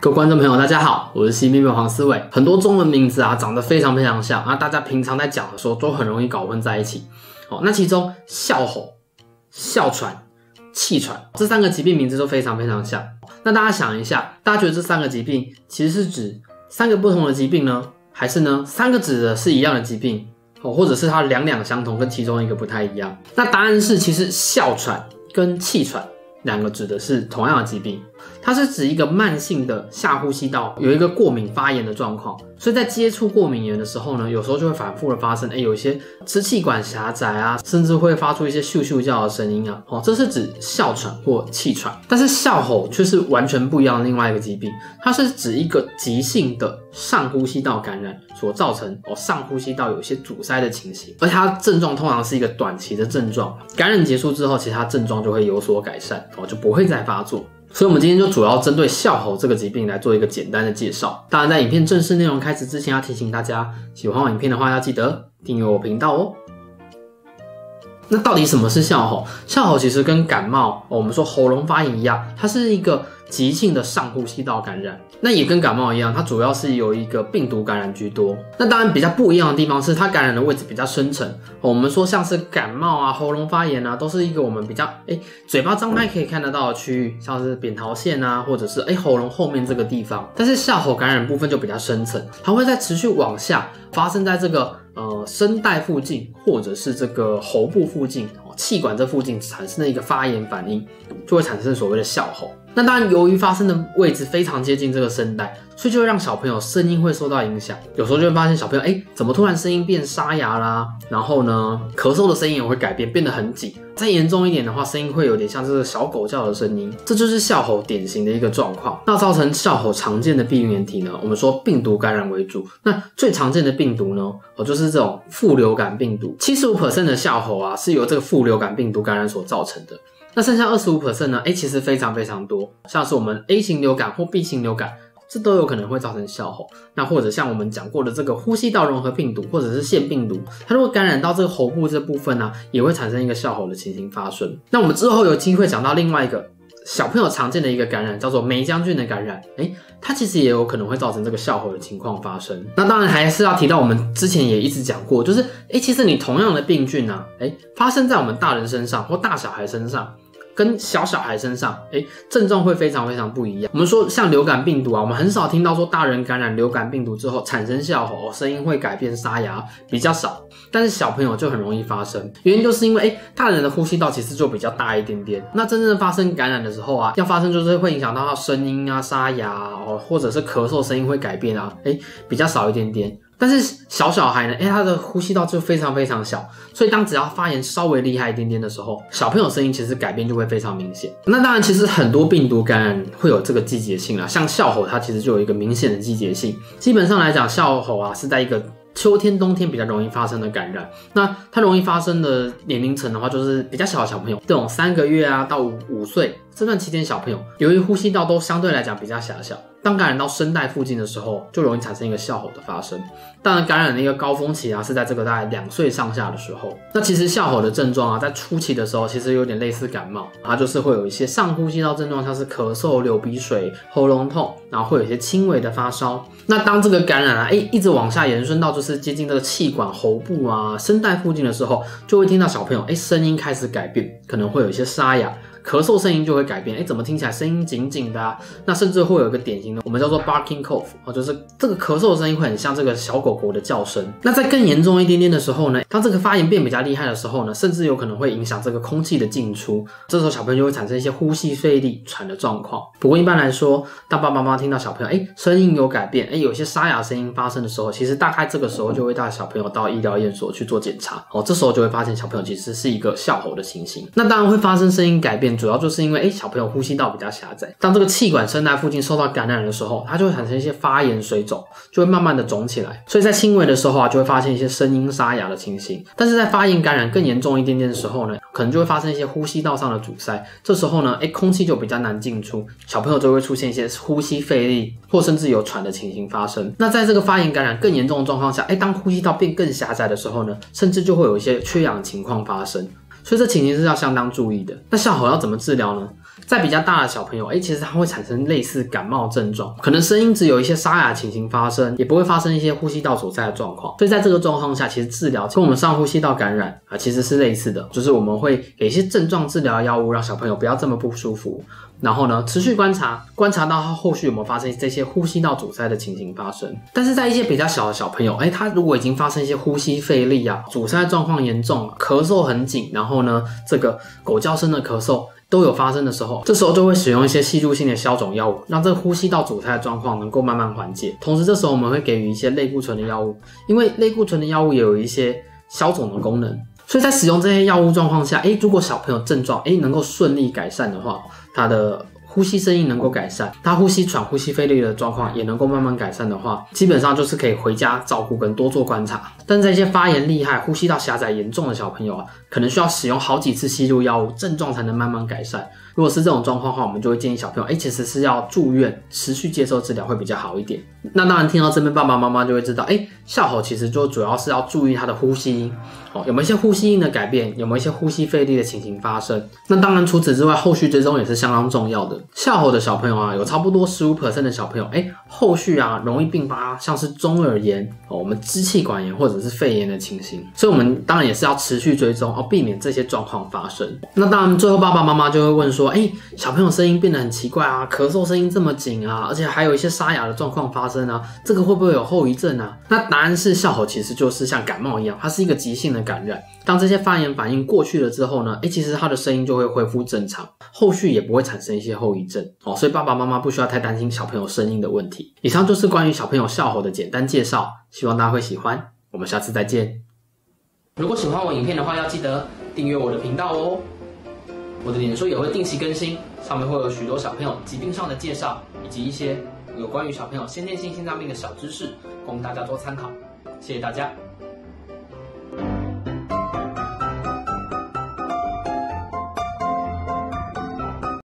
各位观众朋友，大家好，我是西面面黄思伟。很多中文名字啊，长得非常非常像，大家平常在讲的时候都很容易搞混在一起。那其中哮吼、哮喘、气喘这三个疾病名字都非常非常像。那大家想一下，大家觉得这三个疾病其实是指三个不同的疾病呢，还是呢三个指的是一样的疾病，或者是它两相同，跟其中一个不太一样？那答案是，其实哮喘跟气喘两个指的是同样的疾病，它是指一个慢性的下呼吸道有一个过敏发炎的状况，所以在接触过敏源的时候呢，有时候就会反复的发生，有一些支气管狭窄啊，甚至会发出一些咻咻叫的声音啊，这是指哮喘或气喘。但是哮吼却是完全不一样的另外一个疾病，它是指一个急性的上呼吸道感染所造成上呼吸道有一些阻塞的情形，而且它症状通常是一个短期的症状，感染结束之后，其实它症状就会有所改善，就不会再发作。所以我们今天就主要针对哮吼这个疾病来做一个简单的介绍。当然在影片正式内容开始之前，要提醒大家，喜欢我影片的话要记得订阅我频道哦。那到底什么是哮吼？哮吼其实跟感冒我们说喉咙发炎一样，它是一个急性的上呼吸道感染，那也跟感冒一样，它主要是由一个病毒感染居多。那当然比较不一样的地方是它感染的位置比较深层，我们说像是感冒啊、喉咙发炎啊，都是一个我们比较嘴巴张开可以看得到的区域，像是扁桃腺啊，或者是喉咙后面这个地方。但是哮吼感染部分就比较深层，它会在持续往下发生在这个声带附近，或者是这个喉部附近、气管这附近产生的一个发炎反应，就会产生所谓的哮吼。那当然由于发生的位置非常接近这个声带，所以就会让小朋友声音会受到影响。有时候就会发现小朋友怎么突然声音变沙哑啦，然后呢咳嗽的声音也会改变，变得很紧。再严重一点的话，声音会有点像这个小狗叫的声音，这就是哮吼典型的一个状况。那造成哮吼常见的病原体呢，我们说病毒感染为主。那最常见的病毒呢，就是这种副流感病毒。75% 的哮吼啊是由这个副流感病毒感染所造成的。那剩下 25% 呢，其实非常非常多，像是我们 A 型流感或 B 型流感，这都有可能会造成哮吼。那或者像我们讲过的这个呼吸道融合病毒或者是腺病毒，它如果感染到这个喉部这部分呢，也会产生一个哮吼的情形发生。那我们之后有机会讲到另外一个小朋友常见的一个感染，叫做霉浆菌的感染，它其实也有可能会造成这个哮吼的情况发生。那当然还是要提到我们之前也一直讲过，就是其实你同样的病菌啊，发生在我们大人身上或大小孩身上，跟小孩身上，症状会非常非常不一样。我们说像流感病毒啊，我们很少听到说大人感染流感病毒之后产生哮吼，声音会改变沙哑，比较少。但是小朋友就很容易发生，原因就是因为大人的呼吸道其实就比较大一点点，那真正发生感染的时候啊，要发生就是会影响到他声音啊、沙哑啊，或者是咳嗽声音会改变啊，比较少一点点。但是小孩呢，他的呼吸道就非常非常小，所以当只要发炎稍微厉害一点点的时候，小朋友声音其实改变就会非常明显。那当然其实很多病毒感染会有这个季节性啦，像哮吼它其实就有一个明显的季节性。基本上来讲，哮吼啊是在一个秋天、冬天比较容易发生的感染。那它容易发生的年龄层的话，就是比较小的小朋友，这种3个月啊到5岁这段期间，小朋友由于呼吸道都相对来讲比较狭小，当感染到声带附近的时候，就容易产生一个哮吼的发生。当然，感染的一个高峰期啊，是在这个大概2岁上下的时候。那其实哮吼的症状啊，在初期的时候，其实有点类似感冒，它就是会有一些上呼吸道症状，像是咳嗽、流鼻水、喉咙痛，然后会有一些轻微的发烧。那当这个感染啊，一直往下延伸到就是接近这个气管、喉部啊、声带附近的时候，就会听到小朋友声音开始改变，可能会有一些沙哑。咳嗽声音就会改变，怎么听起来声音紧紧的啊？那甚至会有一个典型的，我们叫做 barking cough，就是这个咳嗽的声音会很像这个小狗狗的叫声。那在更严重一点点的时候呢，当这个发炎变比较厉害的时候呢，甚至有可能会影响这个空气的进出，这时候小朋友就会产生一些呼吸费力、喘的状况。不过一般来说，当爸爸妈妈听到小朋友声音有改变，有些沙哑声音发生的时候，其实大概这个时候就会带小朋友到医疗验所去做检查，这时候就会发现小朋友其实是一个哮吼的情形。那当然会发生声音改变，主要就是因为小朋友呼吸道比较狭窄，当这个气管声带附近受到感染的时候，它就会产生一些发炎水肿，就会慢慢的肿起来，所以在轻微的时候啊，就会发现一些声音沙哑的情形。但是在发炎感染更严重一点点的时候呢，可能就会发生一些呼吸道上的阻塞，这时候呢空气就比较难进出，小朋友就会出现一些呼吸费力或甚至有喘的情形发生。那在这个发炎感染更严重的状况下，当呼吸道变更狭窄的时候呢，甚至就会有一些缺氧情况发生。所以这情形是要相当注意的。那哮吼要怎么治疗呢？在比较大的小朋友，其实他会产生类似感冒症状，可能声音只有一些沙哑情形发生，也不会发生一些呼吸道阻塞的状况。所以在这个状况下，其实治疗跟我们上呼吸道感染其实是类似的，就是我们会给一些症状治疗的药物，让小朋友不要这么不舒服。然后呢，持续观察到他后续有没有发生这些呼吸道阻塞的情形发生。但是在一些比较小的小朋友，他如果已经发生一些呼吸费力阻塞状况严重，咳嗽很紧，然后呢，这个狗叫声的咳嗽都有发生的时候，这时候就会使用一些吸入性的消肿药物，让这个呼吸道阻塞的状况能够慢慢缓解。同时这时候我们会给予一些类固醇的药物，因为类固醇的药物也有一些消肿的功能。所以在使用这些药物状况下，如果小朋友症状能够顺利改善的话，他的呼吸声音能够改善，他呼吸喘、呼吸费力的状况也能够慢慢改善的话，基本上就是可以回家照顾跟多做观察。但是在一些发炎厉害、呼吸道狭窄严重的小朋友可能需要使用好几次吸入药物，症状才能慢慢改善。如果是这种状况的话，我们就会建议小朋友其实是要住院持续接受治疗会比较好一点。那当然听到这边爸爸妈妈就会知道笑吼其实就主要是要注意他的呼吸有没有一些呼吸音的改变，有没有一些呼吸费力的情形发生。那当然除此之外，后续追踪也是相当重要的。笑吼的小朋友有差不多 15% 的小朋友后续容易并发像是中耳炎我们支气管炎或者是肺炎的情形。所以我们当然也是要持续追踪避免这些状况发生。那当然最后爸爸妈妈就会问说小朋友声音变得很奇怪咳嗽声音这么紧而且还有一些沙哑的状况发生这个会不会有后遗症那答案是笑吼其实就是像感冒一样，它是一个急性的感染。当这些发炎反应过去了之后呢其实他的声音就会恢复正常，后续也不会产生一些后遗症所以爸爸妈妈不需要太担心小朋友声音的问题。以上就是关于小朋友笑吼的简单介绍，希望大家会喜欢，我们下次再见。如果喜欢我影片的话，要记得订阅我的频道哦。我的脸书也会定期更新，上面会有许多小朋友疾病上的介绍，以及一些有关于小朋友先天性心脏病的小知识，供大家做参考。谢谢大家。